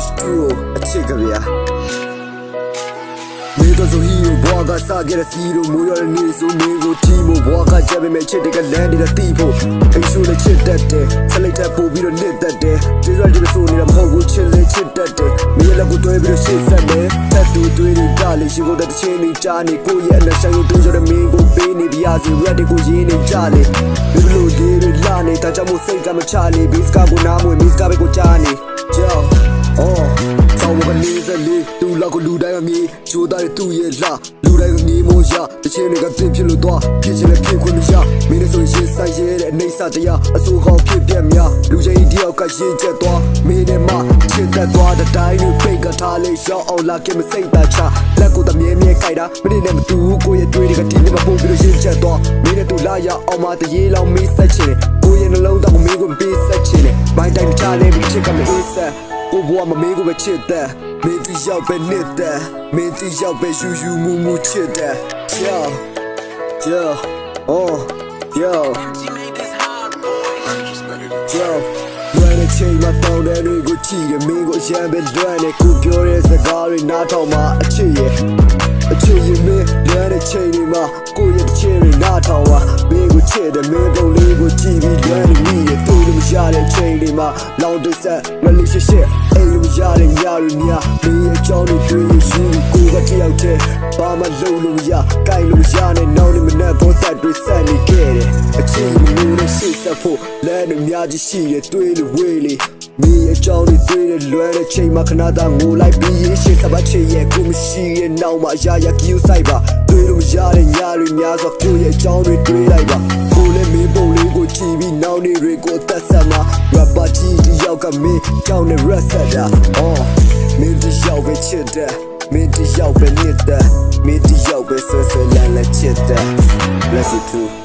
H2O အချစ်ကဗျာမေတော့ဆိုဟီဘွားကစားခဲ့တဲ့စီတို့မိုးရတဲ့နေဆိုနေကိုတီမို့ဘွားကကြက်ပေမဲ့ချစ်တဲ့ကလမ်းနေတဲ့တီဖို့အိမ်ဆိုလည်းချစ်တတ်တယ်ဆက်လိုက်တဲ့ပို့ပြီးတော့နစ်တတ်တယ်ကျေးဇူးတင်ဆိုနေတာမဟုတ်ဘူးချစ်လေချစ်တတ်တယ်မင်းလည်းကိုတွဲပြီးတော့ရှေ့ဆက်တယ်ထပ်တူတွေးနေတာလေရှိဖို့တဲ့ချင်းနေကြနေကိုရဲ့လက်ဆိုင်ကိုတွေးကြတဲ့မင်းကိုပေးနေပြရစီ red ကိုရင်းနေကြလေဘယ်လိုဒီတွေလာနေတာကြောင့်မို့စိတ်ကမချလေဘစ်ကကိုနားမွေမစ်ကပဲကိုချာနေကြောက်ဆောင်းကနေစလေသူလောက်ကိုလူတိုင်းအမြင်ချိုးသားတဲ့သူ့ရဲ့လာလူတိုင်းကမြေမိုးရတချင်းတွေကပြင်းဖြစ်လို့သွားဖြစ်ချင်လည်းဖြစ်ခွင့်မရမင်းနဲ့ဆိုရင်ဆိုင်ရဲတဲ့အနေဆတရားအစိုးကောင်းဖြစ်ပြက်များလူချင်းတယောက်ကရင်းချက်သွားမင်းနဲ့မှချစ်သက်သွားတဲ့တိုင်းတွေဖိတ်ကထားလေရောက်အောင်လာခင်မစိတ်တချလက်ကိုတမြဲမြဲကြိုက်တာမင်းနဲ့မတူဘူးကိုရဲ့တွေးတွေကဒီနေ့မပုံပြီးလို့ရင်းချက်သွားမင်းနဲ့တူလာရအောင်မတရေလောင်မေးဆက်ချင်ကိုရဲ့နှလုံးသားကိုမင်းကိုပေးဆက်ချင်ဘိုင်းတိုင်းချလဲပြီးချစ်ကမအေးဆက်ကိုဘွားမမေးကိုပဲချစ်တဲ့မင်းတီရောက်ပဲနှစ်တဲ့မင်းတီရောက်ပဲယူယူမူမူချစ်တဲ့ Yoလွယ်တဲ့ချိန်မှာတောင်းတဲ့တွေကိုကြည့်ရမင်းကိုရမ်းပဲလွယ်နေကိုပြောတဲ့စကားတွေနားထောင်မှအချစ်ရဲ့မင်းလွယ်တဲ့ချိန်တွေမှာကိုရဲ့ချစ်တွေနားထောင်မှမင်းကိုချစ်တယ်မင်းပုံလေးကိုကြည့်ပြီးလွယ်နေမိရဲ့တွေ့လို့မရတဲ့ချိန်တွေမှာလောင်တဆက် relationship အိမ်လို့မရတဲ့ညတွေညမင်းရဲ့ကြောင်းတွေတွေ့ရယူကိုကတယောက်တည်းဘာမှလုပ်လို့မရကိုင်လို့မရနဲ့နောက်နေမနဲ့ဘောတက်တွေဆက်နေခဲ့တယ်အချစ်မလို့နဲ့ရှေ့ဆက်ဖို့လမ်းတွေများကြီးရှိရတွေ့လို့ဝေးလေမင်းရဲ့ကြောင်းတွေတွေ့တဲ့လွယ်တဲ့ချိန်မှာခဏသာငိုလိုက်ပြီးရေးရှေ့ဆက်ပါချစ်ရဲ့ကိုမရှိရဲ့နောက်မှာရာရာကြည့်ဆိုင်ပါတွေ့လို့မရတဲ့ညတွေများစွာကိုရဲ့ကြောင်းတွေတွေ့လိုက်ပါကိုလည်းမင်းပုံလေးကိုကြည့်ပြီးနောက်နေတွေကိုသက်ဆက်မှာ rapper ကြီးဒီရောက်ကမင်းကြောင်းနဲ့ rap ဆက်တာမင်းဒီရောက်ပဲချစ်တဲ့မင်းဒီရောက်ပဲနှစ်တဲ့မင်းဒီရောက်ပဲဆွဆွလန်းလန်းချစ်တဲ့ bless you too